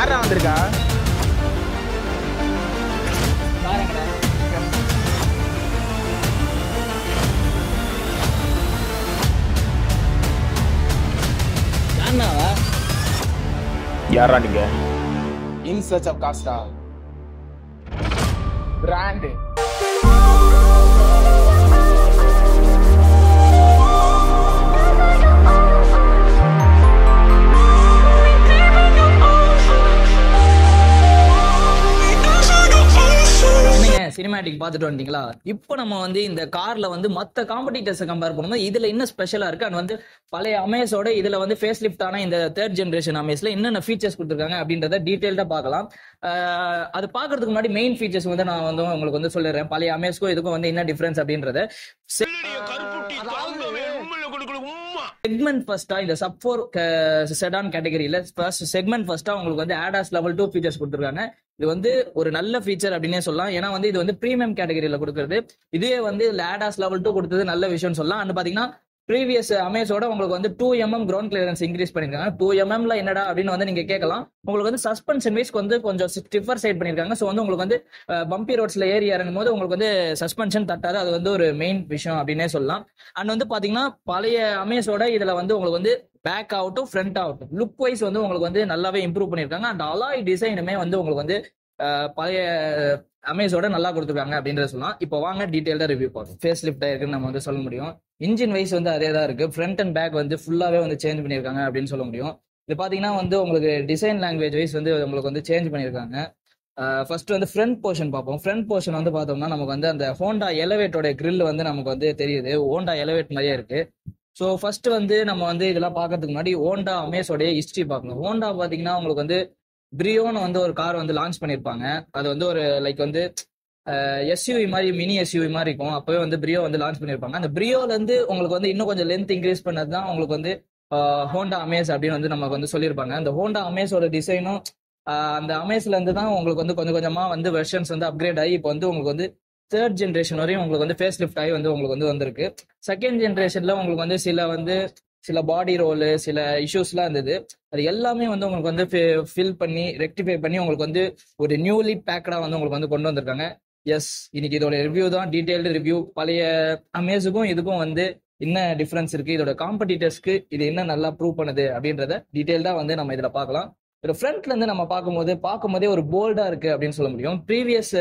யாரா வந்திருக்கா? யாரா நீங்க? In search of Costa brand. Cinematic பார்த்துட்டு வந்தீங்களா? இப்போ நம்ம வந்து இந்த கார்ல வந்து மற்ற காம்படிட்டர்ஸை கம்பேர் பண்ணும்போது இதுல என்ன ஸ்பெஷலா இருக்கு அண்ட் வந்து பழைய அமேஸோட இதுல வந்து ஃபேஸ் லிஃப்ட் ஆன இந்த தேர்ட் ஜென்ரேஷன் அமேஸ்ல என்னென்ன ஃபீச்சர்ஸ் கொடுத்துருக்காங்க அப்படின்றத டீடைல்டா பார்க்கலாம். அது பார்க்கறதுக்கு முன்னாடி மெயின் ஃபீச்சர்ஸ் வந்து நான் வந்து உங்களுக்கு வந்து சொல்லிடுறேன். பழைய அமேஸ்க்கும் இதுக்கும் வந்து என்ன டிஃபரன்ஸ் அப்படின்றத. செக்மெண்ட் ஃபர்ஸ்டா இந்த சப் 4 செடான் கேட்டகரியில ஃபர்ஸ்ட் செக்மெண்ட் ஃபர்ஸ்டா உங்களுக்கு வந்து ADAS லெவல் 2 ஃபீச்சர்ஸ் கொடுத்துருக்காங்க. இது வந்து ஒரு நல்ல ஃபீச்சர் அப்படின்னே சொல்லலாம். ஏன்னா வந்து இது வந்து பிரீமியம் கேட்டகரியில கொடுக்குறது. இதுவே வந்து ADAS லெவல் 2 கொடுத்தது நல்ல விஷயம்னு சொல்லலாம். அண்ட் பாத்தீங்கன்னா ப்ரீவியஸ் அமேஸோட உங்களுக்கு வந்து 2mm கிரவுண்ட் கிளியரன்ஸ் இன்க்ரீஸ் பண்ணிருக்காங்க. 2mmல என்னடா அப்படின்னு வந்து நீங்க கேட்கலாம். உங்களுக்கு வந்து சஸ்பென்ஷன் வைஸ் வந்து கொஞ்சம் ஸ்டிஃபர் சைட் பண்ணிருக்காங்க. ஸோ வந்து உங்களுக்கு வந்து பம்பி ரோட்ஸ்ல ஏறி இறங்கும் போது உங்களுக்கு வந்து சஸ்பென்ஷன் தட்டாது. அது வந்து ஒரு மெயின் விஷயம் அப்படின்னே சொல்லலாம். அண்ட் வந்து பாத்தீங்கன்னா பழைய அமேஸோட இதுல வந்து உங்களுக்கு வந்து பேக் ஆகட்டும் ஃப்ரண்ட் ஆகட்டும் லுக் வைஸ் வந்து உங்களுக்கு வந்து நல்லாவே இம்ப்ரூவ் பண்ணிருக்காங்க. அண்ட் அலாய் டிசைனுமே வந்து உங்களுக்கு வந்து பழைய அமேஸோட நல்லா கொடுத்துருக்காங்க அப்படின்றத சொல்லலாம். இப்போ வாங்க டீடைல்டா ரிவ்யூ பார்ப்போம். ஃபேஸ் லிஃப்ட் ஆயிருக்குன்னு நம்ம வந்து சொல்ல முடியும். இன்ஜின் வைஸ் வந்து அதே தான் இருக்கு. ஃப்ரண்ட் அண்ட் பேக் வந்து ஃபுல்லாவே வந்து சேஞ்ச் பண்ணிருக்காங்க அப்படின்னு சொல்ல முடியும். இது பாத்தீங்கன்னா வந்து உங்களுக்கு டிசைன் லாங்குவேஜ் வைஸ் வந்து உங்களுக்கு வந்து சேஞ்ச் பண்ணிருக்காங்க. ஃபர்ஸ்ட் வந்து ஃப்ரண்ட் போர்ஷன் பார்ப்போம். ஃப்ரண்ட் போர்ஷன் வந்து பார்த்தோம்னா நமக்கு வந்து அந்த ஹோண்டா எலவேட்டோட கிரில் வந்து நமக்கு வந்து தெரியுது. ஹோண்டா எலவேட் மாதிரியே இருக்கு. ஸோ ஃபர்ஸ்ட் வந்து நம்ம வந்து இதெல்லாம் பார்க்கறதுக்கு முன்னாடி ஹோண்டா அமேஸோடைய ஹிஸ்டரி பார்க்கணும். ஹோண்டா பாத்தீங்கன்னா உங்களுக்கு வந்து பிரியோன்னு வந்து ஒரு கார் வந்து லான்ச் பண்ணிருப்பாங்க. அது வந்து ஒரு லைக் வந்து எஸ்யூவி மாதிரி மினி எஸ்யூவி மாதிரி இருக்கும். அப்பவே வந்து பிரியோ வந்து லான்ச் பண்ணிருப்பாங்க. அந்த பிரியோல இருந்து உங்களுக்கு வந்து இன்னும் கொஞ்சம் லென்த் இன்க்ரீஸ் பண்ணது தான் உங்களுக்கு வந்து ஹோண்டா அமேஸ் அப்படின்னு வந்து நமக்கு வந்து சொல்லியிருப்பாங்க. அந்த ஹோண்டா அமேஸோட டிசைனும் அந்த அமேஸ்ல இருந்து தான் உங்களுக்கு வந்து கொஞ்சம் கொஞ்சமா வந்து வெர்ஷன்ஸ் வந்து அப்கிரேட் ஆகி இப்போ வந்து உங்களுக்கு வந்து தேர்ட் ஜென்ரேஷன் வரையும் உங்களுக்கு வந்து ஃபேஸ் லிஃப்ட் ஆகி வந்து உங்களுக்கு வந்து வந்திருக்கு. செகண்ட் ஜென்ரேஷன்ல உங்களுக்கு வந்து சில பாடி ரோலு சில இஷ்யூஸ்லாம் இருந்தது. அது எல்லாமே வந்து உங்களுக்கு வந்து ஃபில் பண்ணி ரெக்டிஃபை பண்ணி உங்களுக்கு வந்து ஒரு நியூலி பேக்கடா வந்து உங்களுக்கு வந்து கொண்டு வந்திருக்காங்க. எஸ், இன்னைக்கு இதோட ரிவ்யூ தான், டீடைல்டு ரிவ்யூ. பழைய அமேஸுக்கும் இதுக்கும் வந்து என்ன டிஃபரன்ஸ் இருக்கு, இதோட காம்படிட்டர்ஸ்க்கு இது என்ன நல்லா ப்ரூவ் பண்ணுது அப்படின்றத டீடைல்டா வந்து நம்ம இதுல பார்க்கலாம். ஒரு ஃப்ரண்ட்ல இருந்து நம்ம பார்க்கும்போதே ஒரு போல்டா இருக்கு அப்படின்னு சொல்ல முடியும். ப்ரீவியஸ்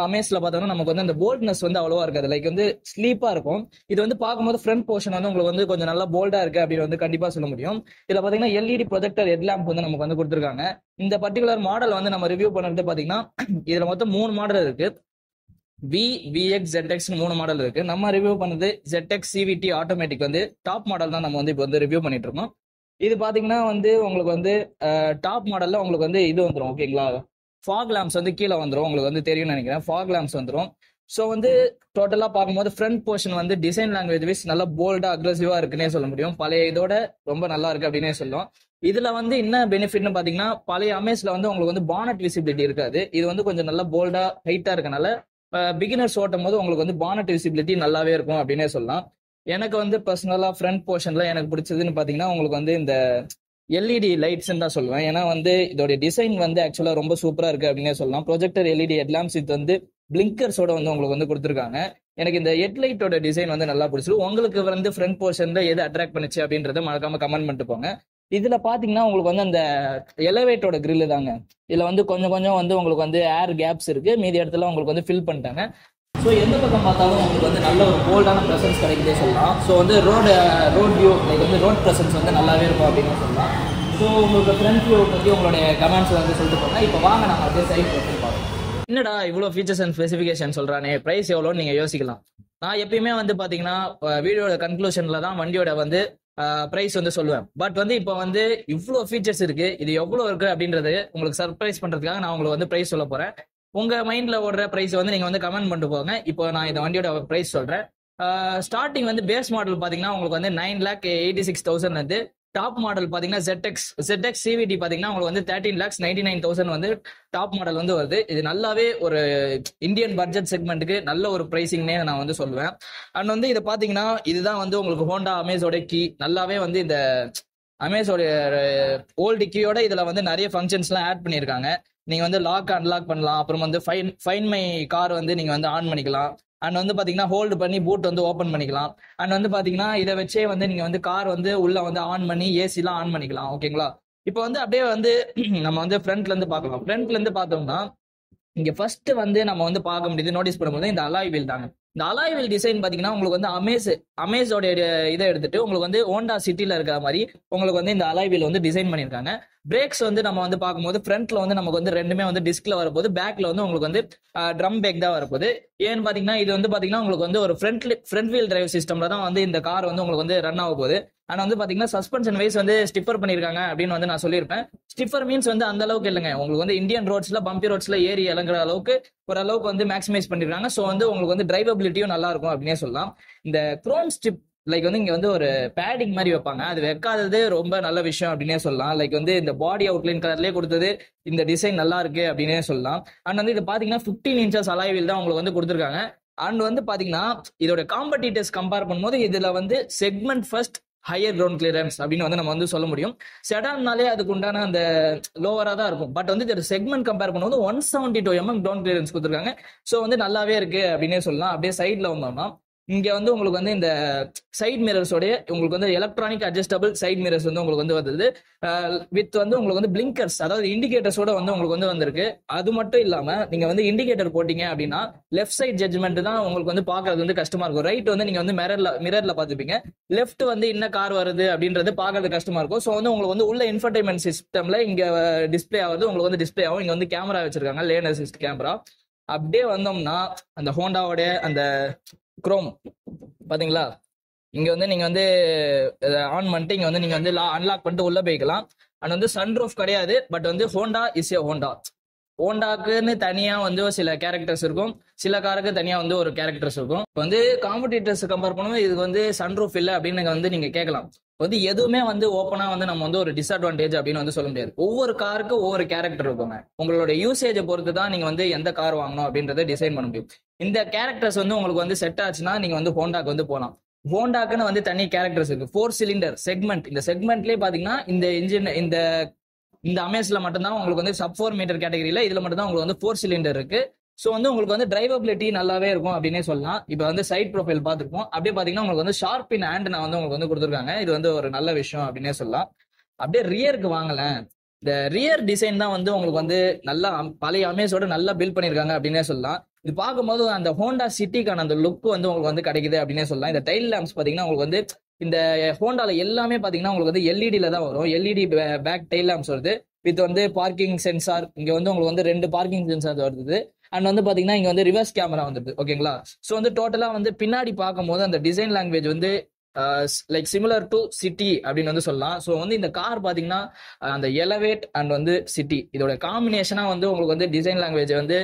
அமேஸ்ல பார்த்தோம்னா நமக்கு வந்து அந்த போல்ட்னஸ் வந்து அவ்வளவா இருக்காது. லைக் வந்து ஸ்லீப்பா இருக்கும். இது வந்து பார்க்கும்போது ஃப்ரண்ட் போர்ஷன் வந்து உங்களுக்கு வந்து கொஞ்சம் நல்லா போல்டா இருக்கு அப்படின்னு வந்து கண்டிப்பா சொல்ல முடியும். இதுல பாத்தீங்கன்னா எல்இடி ப்ரொஜெக்டர் ஹெட்லாம்ப் வந்து நமக்கு வந்து கொடுத்துருக்காங்க. இந்த பர்டிகுலர் மாடல் வந்து நம்ம ரிவ்யூ பண்ணுறது பாத்தீங்கன்னா இதுல மொத்தம் 3 மாடல் இருக்கு. VX ZX 3 மாடல் இருக்கு. நம்ம ரிவ்யூ பண்ணது ZX CVT ஆட்டோமேட்டிக் வந்து டாப் மாடல் தான் நம்ம வந்து இப்போ வந்து ரிவ்யூ பண்ணிட்டு இருக்கோம். இது பாத்தீங்கன்னா வந்து உங்களுக்கு வந்து டாப் மாடல்ல உங்களுக்கு வந்து இது வந்துடும். ஓகேங்களா, ஃபாக் லேம்ப்ஸ் வந்து கீழே வந்துடும். உங்களுக்கு வந்து தெரியும்னு நினைக்கிறேன். ஃபாக் லேம்ப்ஸ் வந்துடும். ஸோ வந்து டோட்டலா பார்க்கும்போது ஃப்ரண்ட் போர்ஷன் வந்து டிசைன் லாங்குவேஜ் வைஸ் நல்லா போல்டா அக்ரெசிவா இருக்குன்னே சொல்ல முடியும். பழைய இதோட ரொம்ப நல்லா இருக்கு அப்படின்னே சொல்லும். இதுல வந்து என்ன பெனிஃபிட்னு பாத்தீங்கன்னா பழைய அமேஸ்ல வந்து உங்களுக்கு வந்து பானட் விசிபிலிட்டி இருக்காது. இது வந்து கொஞ்சம் நல்லா போல்டா ஹைட்டா இருக்கனால பிகினர்ஸ் ஓட்டும் போது உங்களுக்கு வந்து பானட் விசிபிலிட்டி நல்லாவே இருக்கும் அப்படின்னே சொல்லலாம். எனக்கு வந்து பர்சனலா ஃப்ரண்ட் போர்ஷன்ல எனக்கு பிடிச்சதுன்னு பாத்தீங்கன்னா உங்களுக்கு வந்து இந்த எல்இடி லைட்ஸ் தான் சொல்லுவேன். ஏன்னா வந்து இதோட டிசைன் வந்து ஆக்சுவலா ரொம்ப சூப்பரா இருக்கு அப்படின்னே சொல்லலாம். ப்ரொஜெக்டர் எல்இடி ஹெட்லாம்ப்ஸ் இது வந்து பிளிங்கர்ஸோட வந்து உங்களுக்கு வந்து கொடுத்துருக்காங்க. எனக்கு இந்த ஹெட்லைட்டோட டிசைன் வந்து நல்லா பிடிச்சிருக்கு. உங்களுக்கு வந்து ஃப்ரண்ட் போர்ஷன்ல எது அட்ராக்ட் பண்ணுச்சு அப்படின்றத மறக்காம கமெண்ட் பண்ணிட்டு போங்க. இதுல பாத்தீங்கன்னா உங்களுக்கு வந்து அந்த எலவேட்டோட கிரில் தாங்க. இதுல வந்து கொஞ்சம் கொஞ்சம் வந்து உங்களுக்கு வந்து ஏர் கேப்ஸ் இருக்கு. மீதி இடத்துல உங்களுக்கு வந்து ஃபில் பண்ணிட்டாங்க. ஸோ எந்த பக்கம் பார்த்தாலும் உங்களுக்கு வந்து நல்ல ஒரு போல்டான ப்ரெசன்ஸ் கிடைக்குதே சொல்லலாம். ஸோ வந்து ரோட் வியூ லைக் வந்து ரோட் ப்ரெசன்ஸ் வந்து நல்லாவே இருக்கும் அப்படின்னு சொல்லலாம். ஸோ உங்களுக்கு ஃப்ரண்ட் வியூ பற்றி உங்களுடைய கமெண்ட்ஸ் வந்து சொல்லிட்டு போங்க. இப்போ வாங்க நம்ம அப்படியே சைட் பற்றி பார்க்கலாம். என்னடா இவ்வளோ ஃபீச்சர்ஸ் அண்ட் ஸ்பெசிஃபிகேஷன் சொல்றானே, ப்ரைஸ் எவ்வளோன்னு நீங்கள் யோசிக்கலாம். நான் எப்பயுமே வந்து பார்த்தீங்கன்னா வீடியோட கன்க்ளூஷன்ல தான் வண்டியோட வந்து பிரைஸ் வந்து சொல்லுவேன். பட் வந்து இப்போ வந்து இவ்வளோ ஃபீச்சர்ஸ் இருக்கு, இது எவ்வளோ இருக்கு அப்படின்றது உங்களுக்கு சர்ப்ரைஸ் பண்றதுக்காக நான் உங்களுக்கு வந்து பிரைஸ் சொல்ல போறேன். உங்க மைண்ட்ல ஓடுற பிரைஸ் வந்து நீங்க வந்து கமெண்ட் பண்ணிட்டு போங்க. இப்போ நான் இந்த வண்டியோட பிரைஸ் சொல்றேன். ஸ்டார்டிங் வந்து பேஸ் மாடல் பாத்தீங்கன்னா உங்களுக்கு வந்து 9,86,000 வந்து டாப் மாடல் பாத்தீங்கன்னா ZX CVT பாத்தீங்கன்னா உங்களுக்கு வந்து 13,99,000 வந்து டாப் மாடல் வந்து வருது. இது நல்லாவே ஒரு இந்தியன் பட்ஜெட் செக்மெண்ட்டுக்கு நல்ல ஒரு பிரைசிங்னே நான் வந்து சொல்லுவேன். அண்ட் வந்து இதை பாத்தீங்கன்னா இதுதான் வந்து உங்களுக்கு ஹோண்டா அமேஸோட கீ. நல்லாவே வந்து இந்த அமேஸோட ஓல்டு கீயோட இதுல வந்து நிறைய ஃபங்க்ஷன்ஸ்லாம் ஆட் பண்ணியிருக்காங்க. நீங்க வந்து லாக் அன்லாக் பண்ணலாம், அப்புறம் வந்து ஃபைன் மை கார் வந்து நீங்க வந்து ஆன் பண்ணிக்கலாம், அண்ட் வந்து பாத்தீங்கன்னா ஹோல்டு பண்ணி பூட் வந்து ஓப்பன் பண்ணிக்கலாம், அண்ட் வந்து பாத்தீங்கன்னா இதை வச்சே வந்து நீங்க வந்து கார் வந்து உள்ள வந்து ஆன் பண்ணி ஏசிலாம் ஆன் பண்ணிக்கலாம். ஓகேங்களா? இப்போ வந்து அப்படியே வந்து நம்ம வந்து ஃப்ரண்ட்ல இருந்து பார்க்கலாம். ஃப்ரண்ட்ல இருந்து பார்த்தோம்னா இங்க ஃபர்ஸ்ட் வந்து நம்ம வந்து பார்க்க முடியுது, நோட்டீஸ் பண்ணும்போது இந்த அலாய் வீல் தாங்க. இந்த அலாய் வீல் டிசைன் பாத்தீங்கன்னா உங்களுக்கு வந்து அமேஸோட இதை எடுத்துட்டு உங்களுக்கு வந்து ஹோண்டா சிட்டில இருக்கிற மாதிரி உங்களுக்கு வந்து இந்த அலாய் வீல் வந்து டிசைன் பண்ணியிருக்காங்க. பிரேக்ஸ் வந்து நம்ம வந்து பார்க்கும்போது ஃப்ரண்ட்ல வந்து நமக்கு வந்து ரெண்டுமே வந்து டிஸ்க்ல வரப்போது, பேக்ல வந்து உங்களுக்கு வந்து ட்ரம் பேக் தான் வரப்போகுது. ஏன்னு பாத்தீங்கன்னா இது வந்து பாத்தீங்கன்னா உங்களுக்கு வந்து ஒரு ஃப்ரண்ட் வீல் டிரைவ் சிஸ்டம்ல தான் வந்து இந்த கார் வந்து உங்களுக்கு வந்து ரன் ஆக போகுது. ஆனா வந்து பாத்தீங்கன்னா சஸ்பென்ஷன் வைஸ் வந்து ஸ்டிஃபர் பண்ணிருக்காங்க அப்படின்னு வந்து நான் சொல்லியிருப்பேன். ஸ்டிஃபர் மீன்ஸ் வந்து அந்த அளவுக்கு இல்லைங்க, உங்களுக்கு வந்து இந்தியன் ரோட்ஸ்ல பம்பி ரோட்ஸ்ல ஏறி இறங்குற அளவுக்கு ஓரளவுக்கு வந்து மேக்ஸிமைஸ் பண்ணிருக்காங்க. ஸோ வந்து உங்களுக்கு வந்து டிரைவபிலிட்டியும் நல்லா இருக்கும் அப்படின்னே சொல்லலாம். இந்த குரோம் ஸ்ட்ரிப் லைக் வந்து இங்க வந்து ஒரு பேடிங் மாதிரி வைப்பாங்க, அது வைக்காதது ரொம்ப நல்ல விஷயம் அப்படின்னே சொல்லலாம். லைக் வந்து இந்த பாடி அவுட்லைன் கலர்லேயே கொடுத்தது இந்த டிசைன் நல்லா இருக்கு அப்படின்னே சொல்லலாம். அண்ட் வந்து இது பாத்தீங்கன்னா 15 inches அலாய் வீல் தான் உங்களுக்கு வந்து கொடுத்துருக்காங்க. அண்ட் வந்து பாத்தீங்கன்னா இதோட காம்படிட்டர்ஸ் கம்பேர் பண்ணும்போது இதுல வந்து segment first higher ground clearance அப்படின்னு வந்து நம்ம வந்து சொல்ல முடியும். செடான்னாலே அதுக்கு உண்டான அந்த லோவரா தான் இருக்கும். பட் வந்து இதோட செக்மெண்ட் கம்பேர் பண்ணும்போது 172 mm கிரவுண்ட் கிளியரன்ஸ் கொடுத்துருக்காங்க. ஸோ வந்து நல்லாவே இருக்கு அப்படின்னே சொல்லலாம். அப்படியே சைட்ல வந்தோம்னா இங்க வந்து உங்களுக்கு வந்து இந்த சைட் மிரர்ஸோடைய உங்களுக்கு வந்து எலக்ட்ரானிக் அட்ஜஸ்டபிள் சைட் மிரர்ஸ் வந்து உங்களுக்கு வந்து வருது வித் வந்து உங்களுக்கு வந்து பிளிங்கர்ஸ், அதாவது இண்டிகேட்டர்ஸோட வந்து உங்களுக்கு வந்து வந்திருக்கு. அது மட்டும் இல்லாம நீங்க வந்து இண்டிகேட்டர் போட்டீங்க அப்படின்னா லெஃப்ட் சைட் ஜட்ஜ்மெண்ட் தான் உங்களுக்கு வந்து பாக்குறது வந்து கஷ்டமா இருக்கும். ரைட் வந்து நீங்க வந்து மிரர்ல பாத்துப்பீங்க, லெஃப்ட் வந்து என்ன கார் வருது அப்படின்றது பாக்குறது கஷ்டமா இருக்கும். ஸோ வந்து உங்களுக்கு வந்து உள்ள இன்ஃபர்டைன்மெண்ட் சிஸ்டம்ல இங்க டிஸ்பிளே ஆகுது, உங்களுக்கு வந்து டிஸ்பிளே ஆகும். இங்க வந்து கேமரா வச்சிருக்காங்க, லேன் அசிஸ்ட் கேமரா. அப்படியே வந்தோம்னா அந்த ஹோண்டாவோட அந்த குரோம் பாத்தீங்களா, இங்க வந்து நீங்க வந்து ஆன் பண்ணிட்டு இங்க வந்து நீங்க வந்து அன்லாக் பண்ணிட்டு உள்ள போய்க்கலாம். அண்ட் வந்து சன்ரூஃப் கிடையாது, பட் வந்து ஹோண்டா இஸ் ஏ ஹோண்டாக்குன்னு தனியா வந்து சில கேரக்டர்ஸ் இருக்கும், சில காருக்கு தனியா வந்து ஒரு கேரக்டர்ஸ் இருக்கும். இப்போ வந்து காம்படிட்டர்ஸ் கம்பேர் பண்ணும்போது இது வந்து சன்ரூஃப் இல்லை அப்படின்னு வந்து நீங்க கேட்கலாம். வந்து எதுவுமே வந்து ஓப்பனா வந்து நம்ம வந்து ஒரு டிஸ்அட்வான்டேஜ் அப்படின்னு வந்து சொல்ல முடியாது. ஒவ்வொரு காருக்கு ஒவ்வொரு கேரக்டர் இருக்குங்க. உங்களோட யூசேஜை பொறுத்து தான் நீங்க வந்து எந்த கார் வாங்கணும் அப்படின்றத டிசைன் பண்ண முடியும். இந்த கேரக்டர்ஸ் வந்து உங்களுக்கு வந்து செட் ஆச்சுன்னா நீங்க வந்து ஹோண்டாக்கு வந்து போகலாம். ஹோண்டாக்குன்னு வந்து தனி கேரக்டர்ஸ் இருக்கு. 4 cylinder செக்மெண்ட், இந்த செக்மெண்ட்லயே பாத்தீங்கன்னா இந்த இன்ஜின் இந்த அமேஸ்ல மட்டும்தான் உங்களுக்கு வந்து sub 4 meter கேட்டகரியில இதுல மட்டும் தான் உங்களுக்கு வந்து 4 cylinder இருக்கு. ஸோ வந்து உங்களுக்கு வந்து டிரைவபிலிட்டி நல்லாவே இருக்கும் அப்படின்னே சொல்லலாம். இப்போ வந்து சைட் ப்ரொஃபைல் பார்த்துருப்போம். அப்படியே பார்த்தீங்கன்னா உங்களுக்கு வந்து ஷார்பின் ஆண்டனா வந்து உங்களுக்கு வந்து கொடுத்துருக்காங்க. இது வந்து ஒரு நல்ல விஷயம் அப்படின்னே சொல்லலாம். அப்படியே ரியருக்கு வாங்கலேன், இந்த ரியர் டிசைன் தான் வந்து உங்களுக்கு வந்து நல்லா பழைய அமேஸோட நல்லா பில்ட் பண்ணியிருக்காங்க அப்படின்னே சொல்லலாம். இது பார்க்கும்போது அந்த ஹோண்டா சிட்டிக்கான அந்த லுக் வந்து உங்களுக்கு வந்து கிடைக்குது அப்படின்னே சொல்லலாம். இந்த டைல் லேம்ப்ஸ் பார்த்தீங்கன்னா உங்களுக்கு வந்து இந்த ஹோண்டால எல்லாமே பார்த்தீங்கன்னா உங்களுக்கு வந்து எல்இடியில தான் வரும். எல்இடி பேக் டைல் லேம்ப்ஸ் வருது வித் வந்து பார்க்கிங் சென்சார். இங்க வந்து உங்களுக்கு வந்து 2 பார்க்கிங் சென்சார் வருது. அண்ட் வந்து பாத்தீங்கன்னா இங்க வந்து ரிவர்ஸ் கேமரா வந்துருது. ஓகேங்களா? ஸோ வந்து டோட்டலா வந்து பின்னாடி பார்க்கும்போது அந்த டிசைன் லாங்குவேஜ் வந்து லைக் சிமிலர் டு சிட்டி அப்படின்னு வந்து சொல்லலாம். ஸோ வந்து இந்த கார் பாத்தீங்கன்னா அந்த எலவேட் அண்ட் வந்து சிட்டி இதோட காம்பினேஷனா வந்து உங்களுக்கு வந்து டிசைன் லாங்குவேஜ் வந்து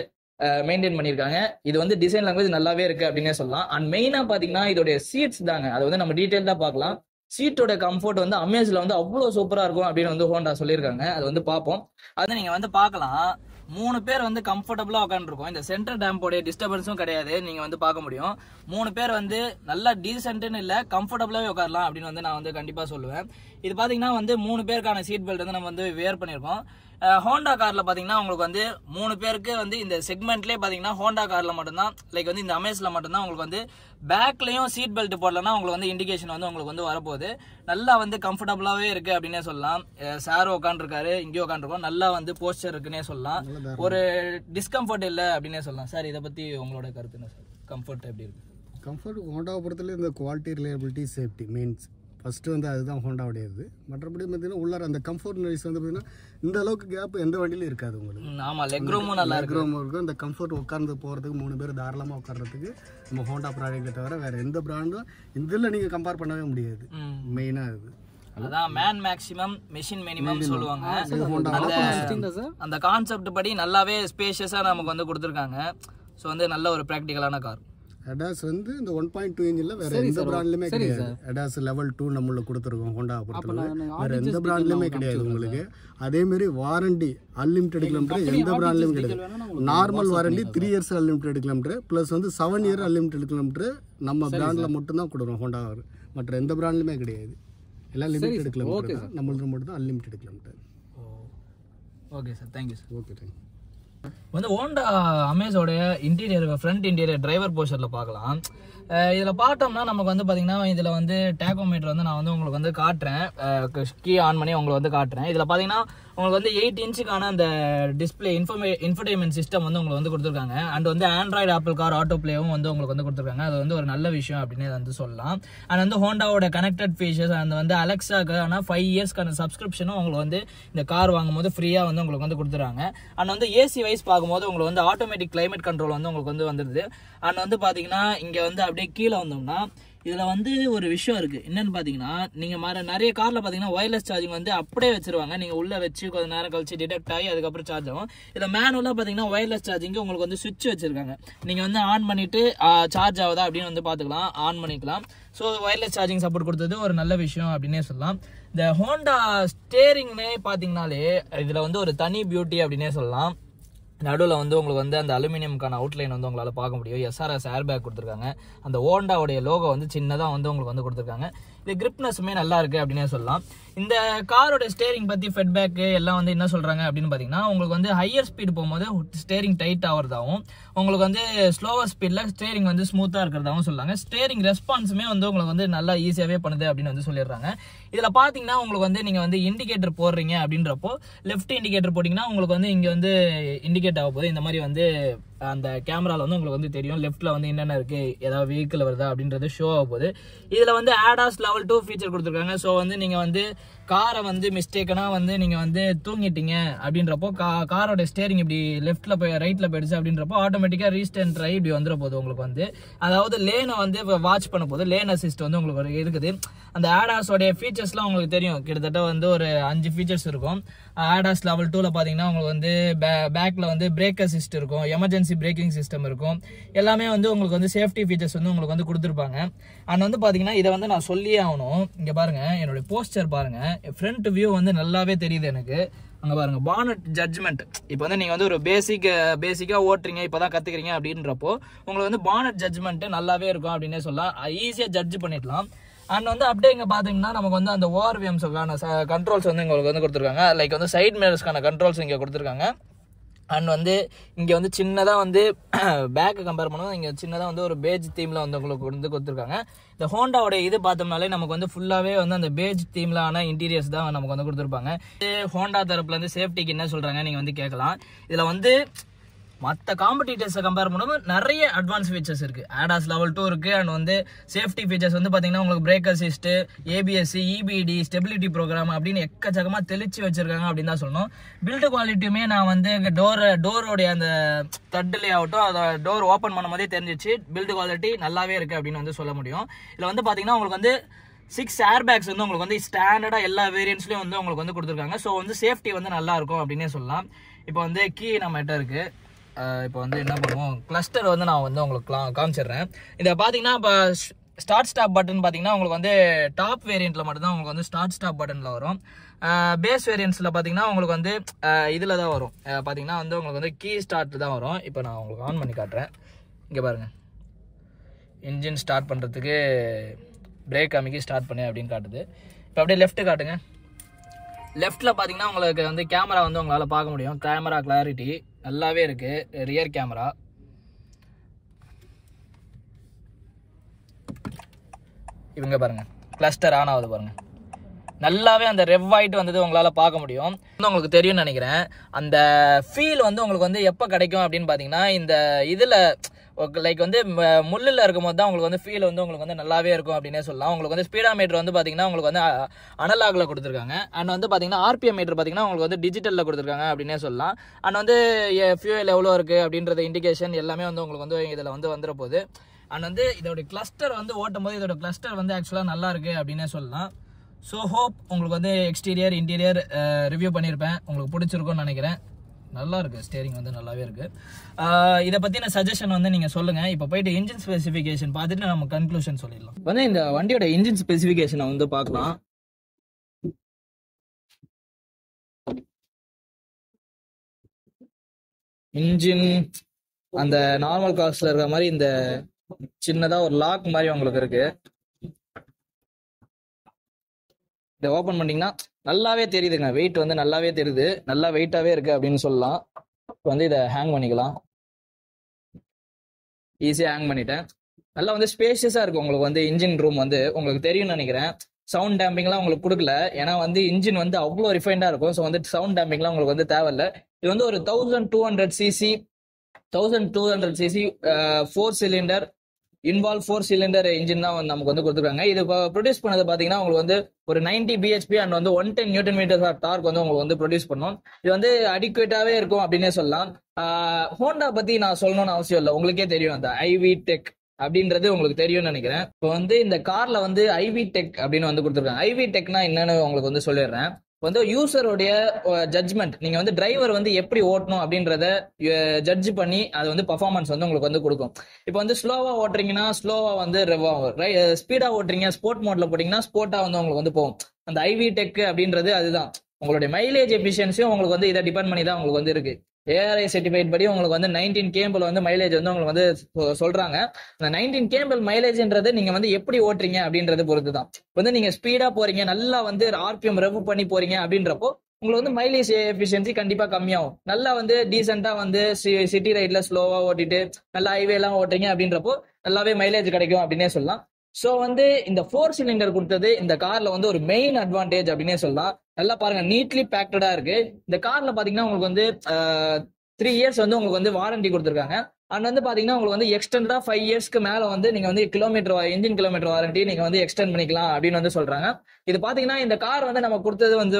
மெயின்டைன் பண்ணியிருக்காங்க. இது வந்து டிசைன் லாங்குவேஜ் நல்லாவே இருக்கு அப்படின்னே சொல்லலாம். அண்ட் மெயினா பாத்தீங்கன்னா இதோட சீட்ஸ் தாங்க, அது வந்து நம்ம டீடைல் தான் பார்க்கலாம். சீட்டோட கம்ஃபர்ட் வந்து அமேஸ்ல வந்து அவ்வளவு சூப்பரா இருக்கும் அப்படின்னு வந்து ஹோண்டா சொல்லியிருக்காங்க. அது வந்து பார்ப்போம். அது நீங்க வந்து பார்க்கலாம். 3 பேர் வந்து கம்ஃபர்டபுளா உட்காந்துருக்கோம். இந்த சென்டர் டேம்போடைய டிஸ்டர்பன்ஸும் கிடையாது. நீங்க வந்து பார்க்க முடியும். 3 பேர் வந்து நல்லா டீசென்ட்னு இல்ல, கம்ஃபர்டபுளாவே உட்காரலாம் அப்படின்னு வந்து நான் வந்து கண்டிப்பா சொல்லுவேன். இது பாத்தீங்கன்னா வந்து 3 பேருக்கான சீட் பெல்ட் வந்து நம்ம வந்து வேர் பண்ணிருக்கோம். ஹோண்டா கார்ல பாத்தீங்கன்னா உங்களுக்கு வந்து 3 பேருக்கு வந்து இந்த செக்மெண்ட்லயே பாத்தீங்கன்னா ஹோண்டா கார்ல மட்டும்தான் லைக் வந்து இந்த அமேஸ்ல மட்டும்தான் உங்களுக்கு வந்து பேக்லயும் சீட் பெல்ட் போடலன்னா உங்களுக்கு வந்து இண்டிகேஷன் வந்து உங்களுக்கு வந்து வரப்போகுது. நல்லா வந்து கம்ஃபர்டபுளாவே இருக்கு அப்படின்னே சொல்லலாம். சார் உட்காந்துருக்காரு, இங்கேயும் உட்காந்துருக்கோம், நல்லா வந்து போஸ்டர் இருக்குன்னே சொல்லலாம். ஒரு டிஸ்கம்ஃபர்ட் இல்லை அப்படின்னே சொல்லலாம். சார் இதை பத்தி உங்களோட கருத்து என்ன சார்? கம்ஃபர்ட் எப்படி இருக்கு? கம்ஃபர்ட் ஹோண்டாவை பொறுத்தவரை இந்த quality, reliability, safety mains first வந்து அதுதான் ஹோண்டாவுடையது. மற்றபடி பார்த்தீங்கன்னா உள்ளார அந்த கம்ஃபர்ட் நைஸ் வந்து பார்த்தீங்கன்னா இந்த அளவுக்கு கேப் எந்த வண்டியிலும் இருக்காது உங்களுக்கு. ஆமாம், லெக் ரூமும் நல்லா இருக்கும். இந்த கம்ஃபர்ட் உட்கார்ந்து போகிறதுக்கு 3 பேர் தாராளமாக உட்கார்றதுக்கு நம்ம ஹோண்டா ப்ராடக்ட்டை தவிர வேறு எந்த பிராண்டும் இதில் நீங்கள் கம்பேர் பண்ணவே முடியாது. மெயினாக இது அதான் மேன் மேக்ஸிமம் மெஷின் மினிமம் சொல்லுவாங்க. அந்த கான்செப்ட் படி நல்லாவே ஸ்பேஷியஸா நமக்கு வந்து கொடுத்துருக்காங்க. ஸோ வந்து நல்ல ஒரு ப்ராக்டிக்கலான கார். அடாஸ் வந்து இந்த 1.2 இன்ச்சில் வேற எந்த பிராண்ட்லையுமே கிடையாது. அடாஸ் லெவல் 2 நம்மள கொடுத்துருக்கோம் ஹோண்டா பொறுத்தவரை, வேற எந்த பிராண்ட்லையுமே கிடையாது உங்களுக்கு. அதேமாரி வாரண்டி அன்லிமிட்டெட் கிலோமீட்டர் எந்த பிராண்ட்லையும் கிடையாது. Normal warranty 3 years unlimited kilometre plus வந்து 7 year அன்லிமிட்டெட் கிலோமீட்டர் நம்ம பிராண்டில் மட்டும்தான் கொடுக்குறோம் ஹோண்டா. மற்ற எந்த பிராண்ட்லையுமே கிடையாது. எல்லாம் லிமிட்டெட் கிலோமீட்டர் தான். நம்மளது மட்டும் தான் unlimited kilometre. Okay sir, thank you sir. Okay, thank you. வந்து ஹோண்டா அமேஸோடைய இன்டீரியர், ஃப்ரண்ட் இன்டீரியர் டிரைவர் போர்ஷனில் பார்க்கலாம். இதில் பார்த்தோம்னா நமக்கு வந்து பார்த்தீங்கன்னா இதில் வந்து டேக்கோமீட்டர் வந்து நான் வந்து உங்களுக்கு வந்து காட்டுறேன், கீ ஆன் பண்ணி உங்களுக்கு வந்து காட்டுறேன். இதில் பார்த்தீங்கன்னா உங்களுக்கு வந்து 8 இன்ச்சுக்கான அந்த டிஸ்பிளே இன்ஃபர்டைன்மெண்ட் சிஸ்டம் வந்து உங்களுக்கு வந்து கொடுத்துருக்காங்க. அண்ட் வந்து ஆண்ட்ராய்டு, ஆப்பிள் கார் ஆட்டோ பிளேவும் வந்து உங்களுக்கு வந்து கொடுத்துருக்காங்க. அது வந்து ஒரு நல்ல விஷயம் அப்படின்னு வந்து சொல்லலாம். அண்ட் வந்து ஹோண்டாவோட கனெக்டட் ஃபீச்சர்ஸ் அண்ட் வந்து அலெக்ஸாக்கு ஆனால் 5 இயர்ஸ்க்கான சப்ஸ்கிரிப்ஷனும் உங்களுக்கு வந்து இந்த கார் வாங்கும்போது ஃப்ரீயாக வந்து உங்களுக்கு வந்து கொடுத்துருக்காங்க. அண்ட் வந்து ஏசி வைஸ் பார்க்கும்போது உங்களுக்கு வந்து ஆட்டோமேட்டிக் கிளைமேட் கண்ட்ரோல் வந்து உங்களுக்கு வந்து வந்துடுது. அண்ட் வந்து பார்த்தீங்கன்னா இங்கே வந்து அப்படியே கீழே வந்தோம்னா இதில் வந்து ஒரு விஷயம் இருக்குது. என்னென்னு பார்த்தீங்கன்னா நீங்கள் நிறைய காரில் பார்த்தீங்கன்னா ஒயர்லெஸ் சார்ஜிங் வந்து அப்படியே வச்சிருவாங்க. நீங்கள் உள்ளே வச்சு கொஞ்சம் நேரம் கழிச்சு டிடெக்ட் ஆகி அதுக்கப்புறம் சார்ஜ் ஆகும். இதில் மேனுவலாக பார்த்தீங்கன்னா ஒயர்லெஸ் சார்ஜிங்கு உங்களுக்கு வந்து சுவிட்ச் வச்சிருக்காங்க. நீங்கள் வந்து ஆன் பண்ணிவிட்டு சார்ஜ் ஆகுதா அப்படின்னு வந்து பார்த்துக்கலாம், ஆன் பண்ணிக்கலாம். ஸோ ஒயர்லெஸ் சார்ஜிங் சப்போர்ட் கொடுத்தது ஒரு நல்ல விஷயம் அப்படின்னே சொல்லலாம். இந்த ஹோண்டா ஸ்டேரிங்னே பார்த்தீங்கன்னாலே இதில் வந்து ஒரு தனி பியூட்டி அப்படின்னே சொல்லலாம். நடுவில் வந்து உங்களுக்கு வந்து அந்த அலுமினியம்கான அவுட்லைன் வந்து உங்களால் பார்க்க முடியும். எஸ்ஆர்எஸ் ஏர் பேக் கொடுத்துருக்காங்க. அந்த ஹோண்டாவுடைய லோகோ வந்து சின்னதாக வந்து உங்களுக்கு வந்து கொடுத்துருக்காங்க. இது கிரிப்னஸுமே நல்லா இருக்குது அப்படின்னே சொல்லலாம். இந்த காரோட ஸ்டேரிங் பற்றி ஃபெட்பேக்கு எல்லாம் வந்து என்ன சொல்கிறாங்க அப்படின்னு பார்த்தீங்கன்னா உங்களுக்கு வந்து ஹையர் ஸ்பீடு போகும்போது ஸ்டேரிங் டைட் ஆகிறதாகவும் உங்களுக்கு வந்து ஸ்லோவர் ஸ்பீடில் ஸ்டேரிங் வந்து ஸ்மூத்தாக இருக்கிறதாகவும் சொல்கிறாங்க. ஸ்டேரிங் ரெஸ்பான்ஸுமே வந்து உங்களுக்கு வந்து நல்லா ஈஸியாகவே பண்ணுது அப்படின்னு வந்து சொல்லிடுறாங்க. இதில் பார்த்தீங்கன்னா உங்களுக்கு வந்து நீங்கள் வந்து இண்டிகேட்டர் போடுறீங்க அப்படின்றப்போ லெஃப்ட் இண்டிகேட்டர் போட்டிங்கன்னா உங்களுக்கு வந்து இங்கே வந்து இண்டிகேட் ஆக போகுது. இந்த மாதிரி வந்து அந்த கேமராவில் வந்து உங்களுக்கு வந்து தெரியும் லெஃப்ட்டில் வந்து என்னென்ன இருக்குது, ஏதாவது வெஹிக்கிள் வருதா அப்படின்றது ஷோ ஆக போகுது. இதில் வந்து ஆடாஸ் லெவல் 2 ஃபீச்சர் கொடுத்துருக்காங்க. ஸோ வந்து நீங்கள் வந்து காரை வந்து மிஸ்டேக்கனாக வந்து நீங்கள் வந்து தூங்கிட்டீங்க அப்படின்றப்போ காரோட ஸ்டேரிங் இப்படி லெஃப்ட்டில் போய் ரைட்டில் போயிடுச்சு அப்படின்றப்போ ஆட்டோமேட்டிக்காக ரீஸ்டன்ட் ஆகி இப்படி வந்துட போகுது உங்களுக்கு வந்து. அதாவது லேனை வந்து வாட்ச் பண்ண போது லேன் அசிஸ்ட் வந்து உங்களுக்கு இருக்குது. அந்த ஆடாஸோடைய ஃபீச்சர்ஸ்லாம் உங்களுக்கு தெரியும், கிட்டத்தட்ட வந்து ஒரு 5 ஃபீச்சர்ஸ் இருக்கும். ஆடாஸ் லெவல் 2ல பார்த்தீங்கன்னா உங்களுக்கு வந்து பேக்கில் வந்து பிரேக் அசிஸ்ட் இருக்கும், எமர்ஜென்சி பிரேக்கிங் சிஸ்டம் இருக்கும். எல்லாமே வந்து உங்களுக்கு வந்து சேஃப்டி ஃபீச்சர்ஸ் வந்து உங்களுக்கு வந்து கொடுத்துருப்பாங்க. அண்ட் வந்து பார்த்தீங்கன்னா இதை வந்து நான் சொல்லியே ஆகணும். இங்கே பாருங்கள், என்னுடைய போஸ்டர் பாருங்கள், ஃப்ரண்ட் வியூ வந்து நல்லாவே தெரியுது எனக்கு. அங்கே பாருங்கள், பானட் ஜட்ஜ்மெண்ட். இப்போ வந்து நீங்கள் வந்து ஒரு பேசிக்காக ஓட்டுறீங்க, இப்போ தான் கற்றுக்கிறீங்க அப்படின்றப்போ உங்களுக்கு வந்து பானட் ஜட்ஜ்மெண்ட்டு நல்லாவே இருக்கும் அப்படின்னே சொல்லலாம். ஈஸியாக ஜட்ஜ் பண்ணிடலாம். அண்ட் வந்து அப்படியே இங்கே பார்த்தீங்கன்னா நமக்கு வந்து அந்த ஓஆர்விஎம்ஸுக்கான கண்ட்ரோல்ஸ் வந்து உங்களுக்கு வந்து கொடுத்துருக்காங்க. லைக் வந்து சைட் மிரர்ஸ்க்கான கண்ட்ரோல்ஸ் இங்கே கொடுத்துருக்காங்க. அண்ட் வந்து இங்கே வந்து சின்னதாக வந்து பேக்கை கம்பேர் பண்ணுவோம், இங்கே சின்னதாக வந்து ஒரு பேஜ் தீமில் வந்து உங்களுக்கு வந்து கொடுத்துருக்காங்க. இந்த ஹோண்டாவோட இது பார்த்தோம்னாலே நமக்கு வந்து ஃபுல்லாகவே வந்து அந்த பேஜ் தீம்லான இன்டீரியர்ஸ் தான் நமக்கு வந்து கொடுத்துருப்பாங்க. ஹோண்டா தரப்புலேருந்து சேஃப்டிக்கு என்ன சொல்கிறாங்க நீங்கள் வந்து கேட்கலாம். இதில் வந்து மற்ற காம்படிட்டர்ஸை கம்பேர் பண்ணும்போது நிறைய அட்வான்ஸ் ஃபீச்சர்ஸ் இருக்குது. ஆடாஸ் லெவல் 2 இருக்குது. அண்ட் வந்து சேஃப்டி ஃபீச்சர்ஸ் வந்து பார்த்தீங்கன்னா உங்களுக்கு brake assist, ABSC, EBD, stability program அப்படின்னு எக்கச்சக்கமாக தெளிச்சு வச்சிருக்காங்க அப்படின்னு தான் சொல்லணும். பில்டு குவாலிட்டியுமே நான் வந்து டோரோடைய அந்த தட்டுலே ஆகட்டும், அதை டோர் ஓப்பன் பண்ணும் போதே தெரிஞ்சிச்சு பில்டு குவாலிட்டி நல்லாவே இருக்குது அப்படின்னு வந்து சொல்ல முடியும். இதில் வந்து பார்த்தீங்கன்னா உங்களுக்கு வந்து 6 ஏர் பேக்ஸ் வந்து உங்களுக்கு வந்து ஸ்டாண்டர்டாக எல்லா வேரியன்ட்ஸ்லையும் வந்து உங்களுக்கு வந்து கொடுத்துருக்காங்க. ஸோ வந்து சேஃப்டி வந்து நல்லா இருக்கும் அப்படின்னே சொல்லலாம். இப்போ வந்து கீ நம்மகிட்ட இருக்குது. இப்போ வந்து என்ன பண்ணுவோம், கிளஸ்டர் வந்து நான் வந்து உங்களுக்கு காமிச்சிடுறேன். இதை பார்த்தீங்கன்னா இப்போ ஸ்டார்ட் ஸ்டாப் பட்டன் பார்த்தீங்கன்னா உங்களுக்கு வந்து டாப் வேரியண்ட்டில் மட்டும்தான் உங்களுக்கு வந்து ஸ்டார்ட் ஸ்டாப் பட்டனில் வரும். பேஸ் வேரியன்ட்ஸில் பார்த்தீங்கன்னா உங்களுக்கு வந்து இதில் தான் வரும். பார்த்தீங்கன்னா வந்து உங்களுக்கு வந்து கீ ஸ்டார்ட் தான் வரும். இப்போ நான் உங்களுக்கு ஆன் பண்ணி காட்டுறேன். இங்கே பாருங்கள், இன்ஜின் ஸ்டார்ட் பண்ணுறதுக்கு பிரேக் அமைக்கி ஸ்டார்ட் பண்ணு அப்படின்னு காட்டுது. இப்போ அப்படியே லெஃப்ட்டு காட்டுங்க. லெஃப்ட்டில் பார்த்தீங்கன்னா உங்களுக்கு வந்து கேமரா வந்து உங்களால் பார்க்க முடியும். கேமரா கிளாரிட்டி நல்லாவே இருக்குது, ரியர் கேமரா. இவங்க பாருங்கள், கிளஸ்டர் ஆன் ஆகுது பாருங்கள், நல்லாவே அந்த ரெவ் ஆகிட்டு வந்தது உங்களால் பார்க்க முடியும். உங்களுக்கு தெரியும்னு நினைக்கிறேன். அந்த ஃபீல் வந்து உங்களுக்கு வந்து எப்போ கிடைக்கும் அப்படின்னு பார்த்தீங்கன்னா இந்த இதில் லைக் வந்து முள்ளில் இருக்கும்போது தான் உங்களுக்கு வந்து ஃபீல் வந்து உங்களுக்கு வந்து நல்லாவே இருக்கும் அப்படின்னே சொல்லலாம். உங்களுக்கு வந்து ஸ்பீடா மீட்டர் வந்து பார்த்தீங்கன்னா உங்களுக்கு வந்து அனலாகில் கொடுத்துருக்காங்க. அண்ட் வந்து பார்த்தீங்கன்னா ஆர்பிஎம் மீட்டர் பார்த்தீங்கன்னா உங்களுக்கு வந்து டிஜிட்டலில் கொடுத்துருக்காங்க அப்படின்னே சொல்லலாம். அண்ட் வந்து ஃபியூல் எவ்வளோ இருக்குது அப்படின்றத இண்டிகேஷன் எல்லாமே வந்து உங்களுக்கு வந்து இதில் வந்து வந்துட போகுது. அண்ட் வந்து இதோட கிளஸ்டர் வந்து ஓட்டும் போது இதோட கிளஸ்டர் வந்து ஆக்சுவலாக நல்லா இருக்குது அப்படின்னே சொல்லலாம். ஸோ ஹோப் உங்களுக்கு வந்து எக்ஸ்டீரியர் இன்டீரியர் ரிவ்யூ பண்ணியிருப்பேன், உங்களுக்கு பிடிச்சிருக்கும்னு நினைக்கிறேன். நல்லா இருக்குது, ஸ்டேரிங் வந்து நல்லாவே இருக்குது. இதை பற்றின சஜஷன் வந்து நீங்கள் சொல்லுங்கள். இப்போ போயிட்டு இன்ஜின் ஸ்பெசிஃபிகேஷன் பார்த்துட்டு நம்ம கன்க்ளூஷன் சொல்லிடலாம். வந்து இந்த வண்டியோட இன்ஜின் ஸ்பெசிஃபிகேஷனை வந்து பார்க்கலாம். இன்ஜின் அந்த நார்மல் கார்ஸ்ல இருக்கிற மாதிரி இந்த சின்னதாக ஒரு லாக் மாதிரி உங்களுக்கு இருக்கு. இதை ஓப்பன் பண்ணீங்கன்னா நல்லாவே தெரியுதுங்க, வெயிட் வந்து நல்லாவே தெரியுது, நல்லா வெயிட்டாவே இருக்கு அப்படின்னு சொல்லலாம். இப்போ வந்து இதை ஹேங் பண்ணிக்கலாம். ஈஸியாக ஹேங் பண்ணிட்டேன். நல்லா வந்து ஸ்பேஷியஸாக இருக்கும். உங்களுக்கு வந்து இன்ஜின் ரூம் வந்து உங்களுக்கு தெரியும்னு நினைக்கிறேன். சவுண்ட் டேம்பிங்லாம் உங்களுக்கு கொடுக்கல, ஏன்னா வந்து இன்ஜின் வந்து அவ்வளோ ரிஃபைண்டாக இருக்கும். ஸோ வந்து சவுண்ட் டேம்பிங்லாம் உங்களுக்கு வந்து தேவையில்லை. இது வந்து ஒரு 1200cc 4 cylinder involve 4 cylinder engine தான் வந்து நமக்கு வந்து கொடுத்துருக்காங்க. இது ப்ரொடியூஸ் பண்ணது பார்த்தீங்கன்னா உங்களுக்கு வந்து ஒரு 90 bhp அண்ட் வந்து 110 Nm டார்க் வந்து உங்களுக்கு வந்து ப்ரொடியூஸ் பண்ணும். இது வந்து அடிக்குவேட்டாவே இருக்கும் அப்படின்னே சொல்லலாம். ஹோண்டா பத்தி நான் சொல்லணும்னு அவசியம் இல்லை, உங்களுக்கே தெரியும். அந்த ஐவி டெக் அப்படின்றது உங்களுக்கு தெரியும்னு நினைக்கிறேன். இப்போ வந்து இந்த கார்ல வந்து ஐவி டெக் அப்படின்னு வந்து கொடுத்துருக்காங்க. ஐவி டெக்னா என்னன்னு உங்களுக்கு வந்து சொல்லிடுறேன். வந்து யூசருடைய ஜட்ஜ்மெண்ட், நீங்க வந்து டிரைவர் வந்து எப்படி ஓட்டணும் அப்படின்றத ஜட்ஜ் பண்ணி அது வந்து பர்ஃபார்மன்ஸ் வந்து உங்களுக்கு வந்து கொடுக்கும். இப்போ வந்து ஸ்லோவா ஓட்டுறீங்கன்னா ஸ்லோவா வந்து ரெவ் ஆகும், ஸ்பீடா ஓட்டுறீங்க ஸ்போர்ட் மோட்ல போட்டீங்கன்னா ஸ்போர்ட்டா வந்து உங்களுக்கு வந்து போகும். அந்த ஐவி டெக் அப்படின்றது அதுதான். உங்களுடைய மைலேஜ் எஃபிஷியன்சியும் உங்களுக்கு வந்து இதை டிபெண்ட் பண்ணி தான் உங்களுக்கு வந்து இருக்கு. ஏஆர்ஐ சர்டிஃபைட் படி உங்களுக்கு வந்து 19 km வந்து மைலேஜ் வந்து உங்களுக்கு வந்து சொல்றாங்க. அந்த 19 km மைலேஜ்ன்றது நீங்க வந்து எப்படி ஓட்டுறீங்க அப்படின்றது பொறுத்து தான். வந்து நீங்க ஸ்பீடா போறீங்க, நல்லா வந்து ஆர்பிஎம் ரெவ் பண்ணி போறீங்க அப்படின்றப்போ உங்களுக்கு வந்து மைலேஜ் எஃபிஷியன்சி கண்டிப்பா கம்மியாகும். நல்லா வந்து டீசெண்டா வந்து சிட்டி ரைட்ல ஸ்லோவா ஓட்டிட்டு நல்லா ஹைவே எல்லாம் ஓட்டுறீங்க அப்படின்றப்போ நல்லாவே மைலேஜ் கிடைக்கும் அப்படின்னே சொல்லலாம். ஸோ வந்து இந்த 4 சிலிண்டர் கொடுத்தது இந்த கார்ல வந்து ஒரு மெயின் அட்வான்டேஜ் அப்படின்னே சொல்லலாம். நல்லா பாருங்க, நீட்லி பேக்டடா இருக்கு. இந்த கார்ல பாத்தீங்கன்னா உங்களுக்கு வந்து 3 இயர்ஸ் வந்து உங்களுக்கு வந்து வாரண்டி கொடுத்துருக்காங்க. அண்ட் வந்து பாத்தீங்கன்னா உங்களுக்கு வந்து எக்ஸ்டெண்டா 5 இயர்ஸ்க்கு மேல வந்து நீங்க வந்து இன்ஜின் கிலோமீட்டர் வாரண்டி நீங்க வந்து எக்ஸ்டெண்ட் பண்ணிக்கலாம் அப்படின்னு வந்து சொல்றாங்க. இது பாத்தீங்கன்னா இந்த கார் வந்து நம்ம கொடுத்தது வந்து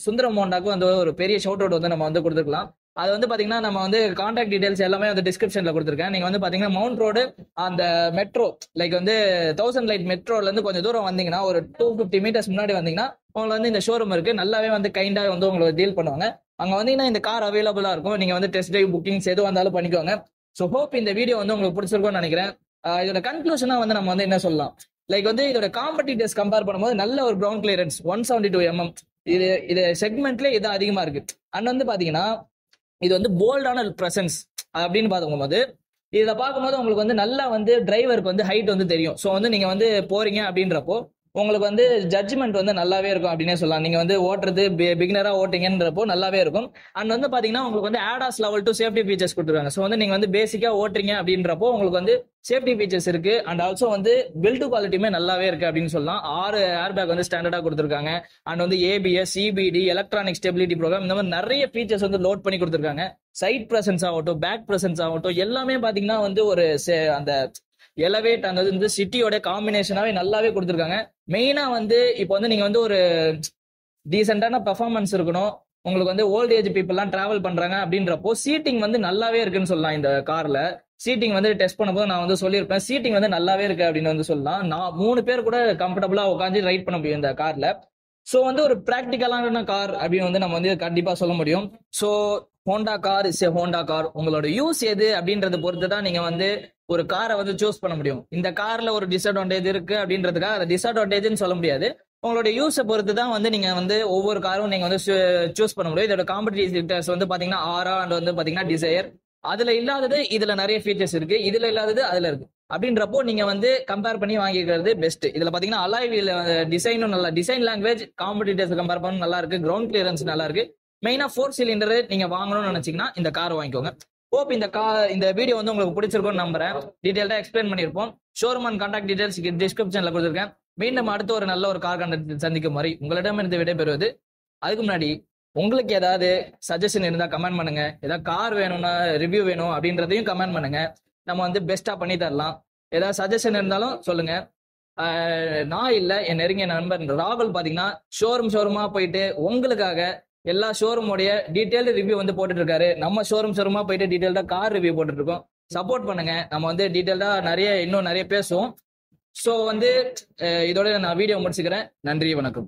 சுந்தரம் ஹோண்டாக்கு வந்து ஒரு பெரிய ஷவுட் அவுட் வந்து நம்ம வந்து கொடுத்துருக்கலாம். அது வந்து பாத்தீங்கன்னா நம்ம வந்து கான்டாக்ட் டீடைல்ஸ் எல்லாமே வந்து டிஸ்கிரிப்ஷன்ல கொடுத்துருக்கேன். நீங்க வந்து பாத்தீங்கன்னா மவுண்ட் ரோடு அந்த மெட்ரோ லைக் வந்து 1000 லைட் மெட்ரோல இருந்து கொஞ்சம் தூரம் வந்தீங்கன்னா ஒரு 250 மீட்டர்ஸ் முன்னாடி வந்தீங்கன்னா உங்களுக்கு வந்து இந்த ஷோரூம் இருக்கு. நல்லாவே வந்து கைண்டா வந்து உங்களுக்கு டீல் பண்ணுவாங்க. அங்க வந்தீங்கன்னா இந்த கார் அவைலபிளா இருக்கும். நீங்க வந்து டெஸ்ட் டிரைவ் புக்கிங்ஸ் எது வந்தாலும் பண்ணிக்கோங்க. ஸோ ஹோப் இந்த வீடியோ வந்து உங்களுக்கு பிடிச்சிருக்கும்னு நினைக்கிறேன். இதோட கன்க்ளூஷனா வந்து நம்ம வந்து என்ன சொல்லலாம், லைக் வந்து இதோட காம்படிட்டர்ஸ் கம்பேர் பண்ணும்போது நல்ல ஒரு கிரவுண்ட் கிளியரன்ஸ் 172 mm இது செக்மெண்ட்ல இது அதிகமா இருக்கு. அண்ட் வந்து பாத்தீங்கன்னா இது வந்து போல்டான பிரசன்ஸ் அப்படின்னு பார்க்கும்போது இதை பார்க்கும்போது உங்களுக்கு வந்து நல்லா வந்து டிரைவருக்கு வந்து ஹைட் வந்து தெரியும். ஸோ வந்து நீங்க வந்து போறீங்க அப்படின்றப்போ உங்களுக்கு வந்து ஜட்ஜ்மெண்ட் வந்து நல்லாவே இருக்கும் அப்படின்னே சொல்லலாம். நீங்க வந்து ஓட்டுறது பிகினரா ஓட்டிங்கன்றப்போ நல்லாவே இருக்கும். அண்ட் வந்து பாத்தீங்கன்னா உங்களுக்கு வந்து ADAS லெவல் 2 சேஃப்டி ஃபீச்சர்ஸ் கொடுத்துருக்காங்க. ஸோ வந்து நீங்க வந்து பேசிக்கா ஓட்டுறீங்க அப்படின்றப்போ உங்களுக்கு வந்து சேஃப்டி ஃபீச்சர்ஸ் இருக்கு. அண்ட் ஆல்சோ வந்து பில்ட் குவாலிட்டியுமே நல்லாவே இருக்கு அப்படின்னு சொல்லலாம். 6 ஏர் பேக் வந்து ஸ்டாண்டர்டா கொடுத்துருக்காங்க. அண்ட் வந்து ABS, CBD, electronic stability program, இந்த மாதிரி நிறைய ஃபீச்சர்ஸ் வந்து லோட் பண்ணி கொடுத்துருக்காங்க. சைட் பிரசன்ஸ் ஆகட்டும், பேக் பிரசன்ஸ் ஆகட்டும், எல்லாமே பாத்தீங்கன்னா வந்து ஒரு அந்த எலவேட் அந்த வந்து சிட்டியோட காம்பினேஷனாவே நல்லாவே கொடுத்துருக்காங்க. மெயினா வந்து இப்போ வந்து நீங்க வந்து ஒரு டீசென்டான பெர்ஃபார்மன்ஸ் இருக்கணும், உங்களுக்கு வந்து ஓல்ட் ஏஜ் பீப்புள்லாம் டிராவல் பண்றாங்க அப்படின்றப்போ சீட்டிங் வந்து நல்லாவே இருக்குன்னு சொல்லலாம். இந்த கார்ல சீட்டிங் வந்து டெஸ்ட் பண்ணும்போது நான் வந்து சொல்லியிருப்பேன், சீட்டிங் வந்து நல்லாவே இருக்கு அப்படின்னு வந்து சொல்லலாம். நான் 3 பேர் கூட கம்ஃபர்டபுளா உட்காந்து ரைட் பண்ண முடியும் இந்த கார்ல. ஸோ வந்து ஒரு ப்ராக்டிக்கலான கார் அப்படின்னு வந்து நம்ம வந்து கண்டிப்பா சொல்ல முடியும். So Honda car is a Honda car. உங்களோட யூஸ் எது அப்படின்றத பொறுத்து தான் நீங்க வந்து ஒரு காரை வந்து சூஸ் பண்ண முடியும். இந்த கார்ல ஒரு டிஸ்அட்வான்டேஜ் இருக்கு அப்படின்றதுக்காக அதை டிஸ்அட்வான்டேஜ்னு சொல்ல முடியாது. உங்களோட யூஸை பொறுத்து தான் வந்து நீங்க வந்து ஒவ்வொரு காரும் நீங்க வந்து சூஸ் பண்ண முடியும். இதோட காம்படிட்டிவ்ஸ் வந்து பாத்தீங்கன்னா ஆரா அண்ட் வந்து பாத்தீங்கன்னா டிசையர், அதுல இல்லாதது இதுல நிறைய ஃபீச்சர்ஸ் இருக்கு, இதுல இல்லாதது அதுல இருக்கு. அப்படின்றப்போ நீங்க வந்து கம்பேர் பண்ணி வாங்கிக்கிறது பெஸ்ட். இதுல பாத்தீங்கன்னா அலாய் வீல் டிசைனும் நல்லா, டிசைன் லாங்குவேஜ் காம்படிட்டர்ஸ் கம்பேர் பண்ண நல்லா இருக்கு, கிரவுண்ட் கிளியரன்ஸ் நல்லா இருக்கு. மெயினா 4 சிலிண்டர் நீங்க வாங்கணும்னு நினைச்சீங்கன்னா இந்த கார் வாங்கிக்கோங்க. ஹோப் இந்த வீடியோ வந்து உங்களுக்கு பிடிச்சிருக்கும்னு நம்புறேன். டீடைல்டா எக்ஸ்பிளைன் பண்ணிருப்போம். ஷோரூம் அண்ட் கான்டாக்ட் டீடைல்ஸ் டிஸ்கிரிப்ஷன்ல கொடுத்துருக்கேன். மீண்டும் அடுத்த ஒரு நல்ல ஒரு கார் கண்டக்ட் சந்திக்கும் மாதிரி உங்களிடமிருந்து விடைபெறுவது. அதுக்கு முன்னாடி உங்களுக்கு ஏதாவது சஜஷன் இருந்தா கமெண்ட் பண்ணுங்க. ஏதாவது கார் வேணும்னா ரிவ்யூ வேணும் அப்படின்றதையும் கமெண்ட் பண்ணுங்க. நம்ம வந்து பெஸ்டா பண்ணி தரலாம். ஏதாவது சஜஷன் இருந்தாலும் சொல்லுங்க. நான் இல்ல, என் நெருங்கிய நண்பர் ராகுல் பாத்தீங்கன்னா ஷோரூமா போயிட்டு உங்களுக்காக எல்லா ஷோரூமோடைய டீடைல்டு ரிவ்யூ வந்து போட்டுட்டு இருக்காரு. நம்ம ஷோரூமா போயிட்டு டீடைல்டா கார் ரிவ்யூ போட்டுட்டு இருக்கோம். சப்போர்ட் பண்ணுங்க. நம்ம வந்து டீடைல்டா இன்னும் நிறைய பேசுவோம். ஸோ வந்து இதோட நான் வீடியோ முடிச்சுக்கிறேன். நன்றி, வணக்கம்.